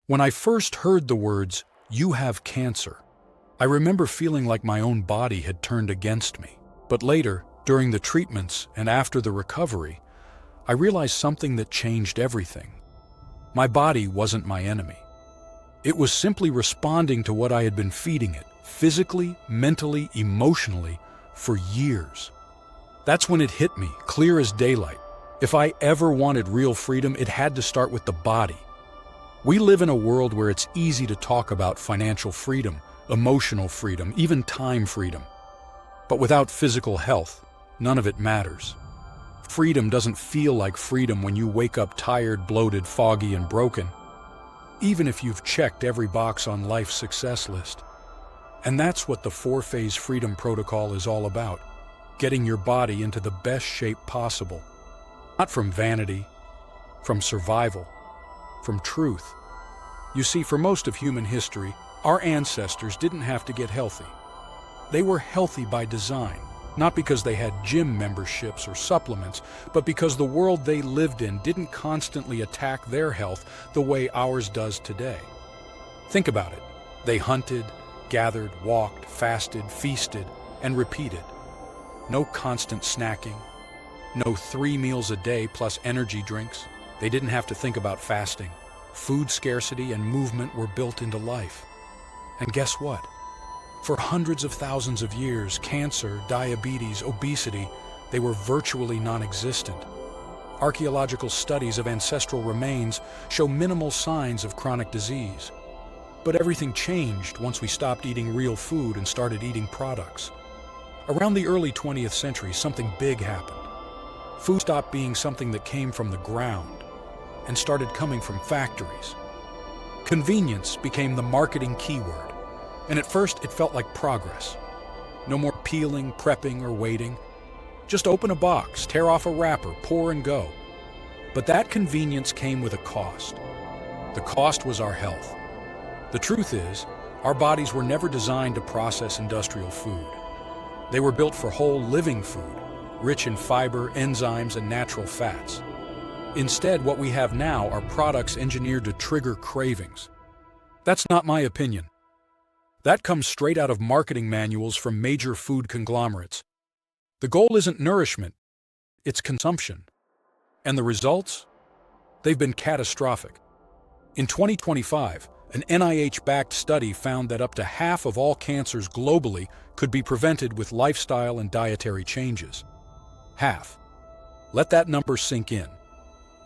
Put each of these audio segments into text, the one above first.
When I first heard the words, "You have cancer," I remember feeling like my own body had turned against me. But later, during the treatments and after the recovery, I realized something that changed everything. My body wasn't my enemy. It was simply responding to what I had been feeding it, physically, mentally, emotionally, for years. That's when it hit me, clear as daylight. If I ever wanted real freedom, it had to start with the body. We live in a world where it's easy to talk about financial freedom, emotional freedom, even time freedom. But without physical health, none of it matters. Freedom doesn't feel like freedom when you wake up tired, bloated, foggy, and broken, even if you've checked every box on life's success list. And that's what the 4-phase freedom protocol is all about, getting your body into the best shape possible. Not from vanity, from survival, from truth. You see, for most of human history, our ancestors didn't have to get healthy. They were healthy by design, not because they had gym memberships or supplements, but because the world they lived in didn't constantly attack their health the way ours does today. Think about it. They hunted, gathered, walked, fasted, feasted, and repeated. No constant snacking, no 3 meals a day plus energy drinks. They didn't have to think about fasting. Food scarcity and movement were built into life. And guess what? For hundreds of thousands of years, cancer, diabetes, obesity, they were virtually non-existent. Archaeological studies of ancestral remains show minimal signs of chronic disease. But everything changed once we stopped eating real food and started eating products. Around the early 20th century, something big happened. Food stopped being something that came from the ground and started coming from factories. Convenience became the marketing keyword, and at first it felt like progress. No more peeling, prepping, or waiting. Just open a box, tear off a wrapper, pour and go. But that convenience came with a cost. The cost was our health. The truth is, our bodies were never designed to process industrial food. They were built for whole living food, rich in fiber, enzymes, and natural fats. Instead, what we have now are products engineered to trigger cravings. That's not my opinion. That comes straight out of marketing manuals from major food conglomerates. The goal isn't nourishment, it's consumption. And the results? They've been catastrophic. In 2025, an NIH-backed study found that up to half of all cancers globally could be prevented with lifestyle and dietary changes. Half. Let that number sink in.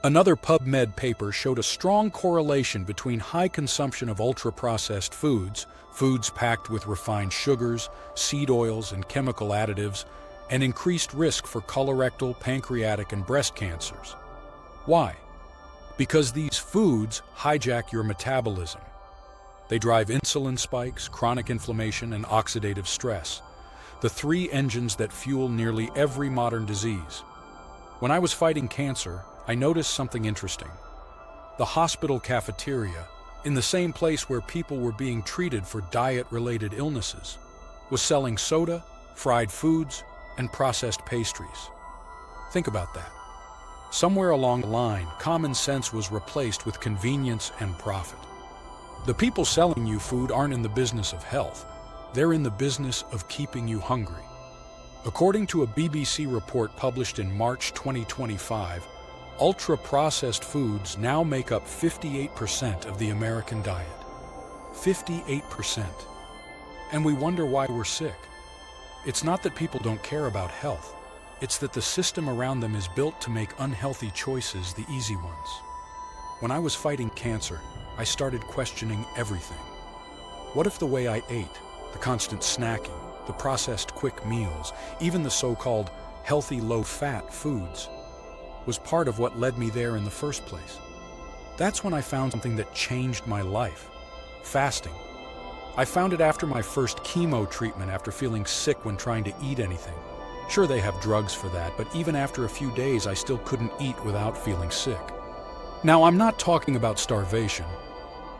Another PubMed paper showed a strong correlation between high consumption of ultra-processed foods, foods packed with refined sugars, seed oils, and chemical additives, and increased risk for colorectal, pancreatic, and breast cancers. Why? Because these foods hijack your metabolism. They drive insulin spikes, chronic inflammation, and oxidative stress, the 3 engines that fuel nearly every modern disease. When I was fighting cancer, I noticed something interesting. The hospital cafeteria, in the same place where people were being treated for diet-related illnesses, was selling soda, fried foods, and processed pastries. Think about that. Somewhere along the line, common sense was replaced with convenience and profit. The people selling you food aren't in the business of health. They're in the business of keeping you hungry. According to a BBC report published in March 2025, ultra-processed foods now make up 58% of the American diet. 58%. And we wonder why we're sick. It's not that people don't care about health. It's that the system around them is built to make unhealthy choices the easy ones. When I was fighting cancer, I started questioning everything. What if the way I ate, the constant snacking, the processed quick meals, even the so-called healthy low-fat foods, was part of what led me there in the first place? That's when I found something that changed my life: fasting. I found it after my first chemo treatment after feeling sick when trying to eat anything. Sure, they have drugs for that, but even after a few days, I still couldn't eat without feeling sick. Now, I'm not talking about starvation.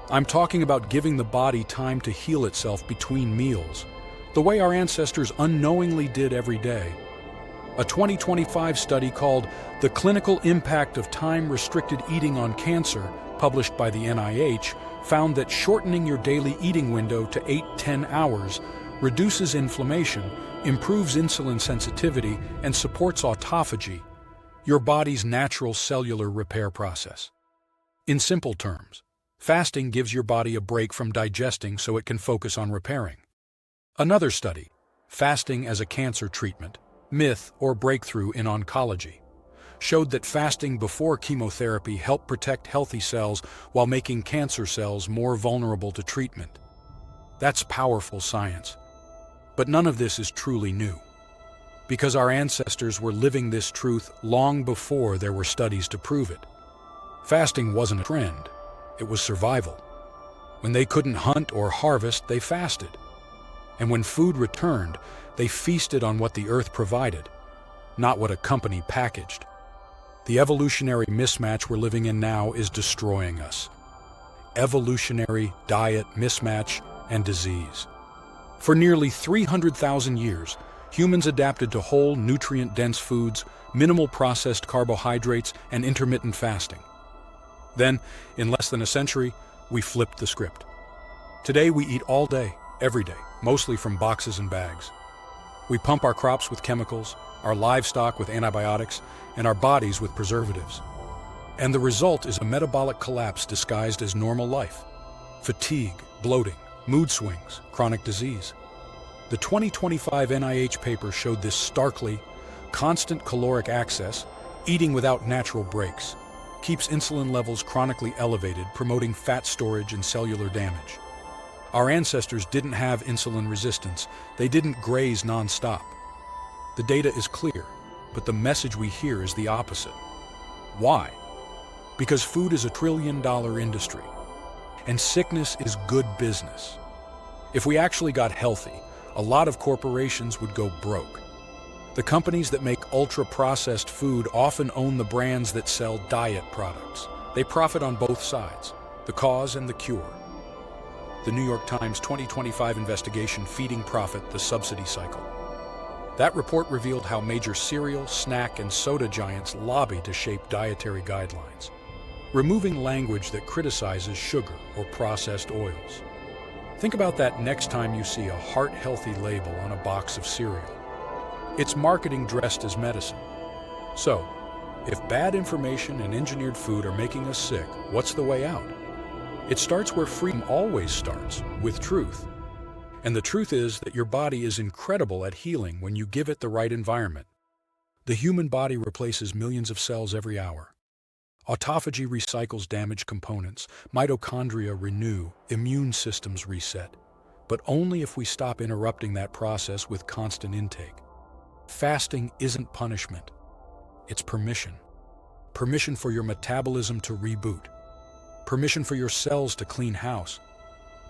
I'm talking about giving the body time to heal itself between meals, the way our ancestors unknowingly did every day. A 2025 study called The Clinical Impact of Time-Restricted Eating on Cancer, published by the NIH, found that shortening your daily eating window to 8–10 hours reduces inflammation, improves insulin sensitivity, and supports autophagy, your body's natural cellular repair process. In simple terms, fasting gives your body a break from digesting so it can focus on repairing. Another study, fasting as a cancer treatment, myth or breakthrough in oncology, showed that fasting before chemotherapy helped protect healthy cells while making cancer cells more vulnerable to treatment. That's powerful science. But none of this is truly new, because our ancestors were living this truth long before there were studies to prove it. Fasting wasn't a trend, it was survival. When they couldn't hunt or harvest, they fasted. And when food returned, they feasted on what the earth provided, not what a company packaged. The evolutionary mismatch we're living in now is destroying us. Evolutionary diet mismatch and disease. For nearly 300,000 years, humans adapted to whole, nutrient-dense foods, minimal processed carbohydrates, and intermittent fasting. Then, in less than a century, we flipped the script. Today we eat all day, every day, mostly from boxes and bags. We pump our crops with chemicals, our livestock with antibiotics, and our bodies with preservatives. And the result is a metabolic collapse disguised as normal life. Fatigue, bloating, mood swings, chronic disease. The 2025 NIH paper showed this starkly. Constant caloric access, eating without natural breaks, keeps insulin levels chronically elevated, promoting fat storage and cellular damage. Our ancestors didn't have insulin resistance. They didn't graze non-stop. The data is clear, but the message we hear is the opposite. Why? Because food is a trillion-dollar industry, and sickness is good business. If we actually got healthy, a lot of corporations would go broke. The companies that make ultra-processed food often own the brands that sell diet products. They profit on both sides, the cause and the cure. The New York Times 2025 investigation, Feeding Profit, the Subsidy Cycle. That report revealed how major cereal, snack, and soda giants lobby to shape dietary guidelines, removing language that criticizes sugar or processed oils. Think about that next time you see a heart-healthy label on a box of cereal. It's marketing dressed as medicine. So, if bad information and engineered food are making us sick, what's the way out? It starts where freedom always starts, with truth. And the truth is that your body is incredible at healing when you give it the right environment. The human body replaces millions of cells every hour. Autophagy recycles damaged components, mitochondria renew, immune systems reset. But only if we stop interrupting that process with constant intake. Fasting isn't punishment. It's permission. Permission for your metabolism to reboot. Permission for your cells to clean house.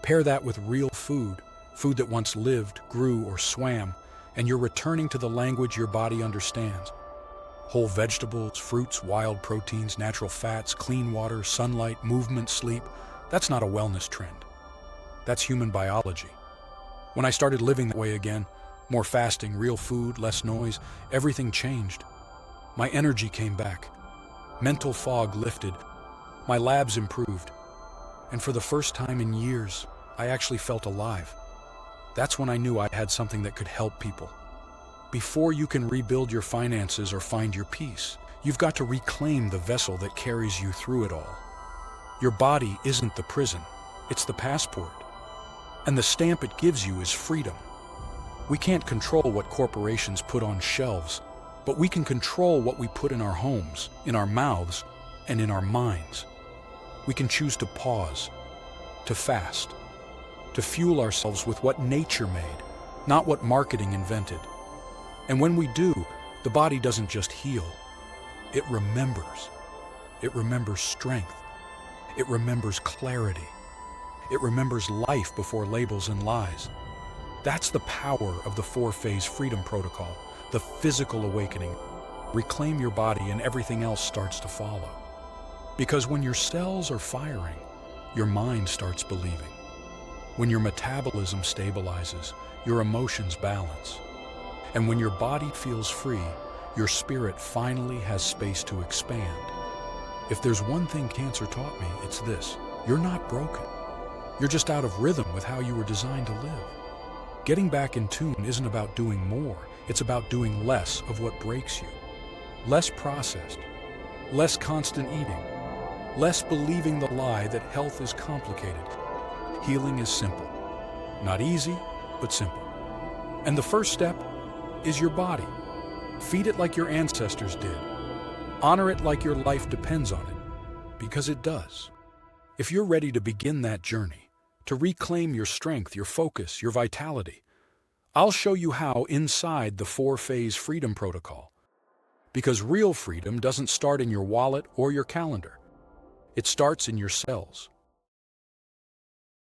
Pair that with real food, food that once lived, grew, or swam, and you're returning to the language your body understands. Whole vegetables, fruits, wild proteins, natural fats, clean water, sunlight, movement, sleep. That's not a wellness trend. That's human biology. When I started living that way again, more fasting, real food, less noise, everything changed. My energy came back. Mental fog lifted. My labs improved. And for the first time in years, I actually felt alive. That's when I knew I had something that could help people. Before you can rebuild your finances or find your peace, you've got to reclaim the vessel that carries you through it all. Your body isn't the prison, it's the passport. And the stamp it gives you is freedom. We can't control what corporations put on shelves, but we can control what we put in our homes, in our mouths, and in our minds. We can choose to pause, to fast, to fuel ourselves with what nature made, not what marketing invented. And when we do, the body doesn't just heal. It remembers. It remembers strength. It remembers clarity. It remembers life before labels and lies. That's the power of the 4-phase freedom protocol, the physical awakening. Reclaim your body and everything else starts to follow. Because when your cells are firing, your mind starts believing. When your metabolism stabilizes, your emotions balance. And when your body feels free, your spirit finally has space to expand. If there's one thing cancer taught me, it's this: you're not broken. You're just out of rhythm with how you were designed to live. Getting back in tune isn't about doing more, it's about doing less of what breaks you. Less processed, less constant eating, less believing the lie that health is complicated. Healing is simple. Not easy, but simple. And the first step is your body. Feed it like your ancestors did. Honor it like your life depends on it, because it does. If you're ready to begin that journey, to reclaim your strength, your focus, your vitality, I'll show you how inside the 4-phase freedom protocol. Because real freedom doesn't start in your wallet or your calendar. It starts in your cells.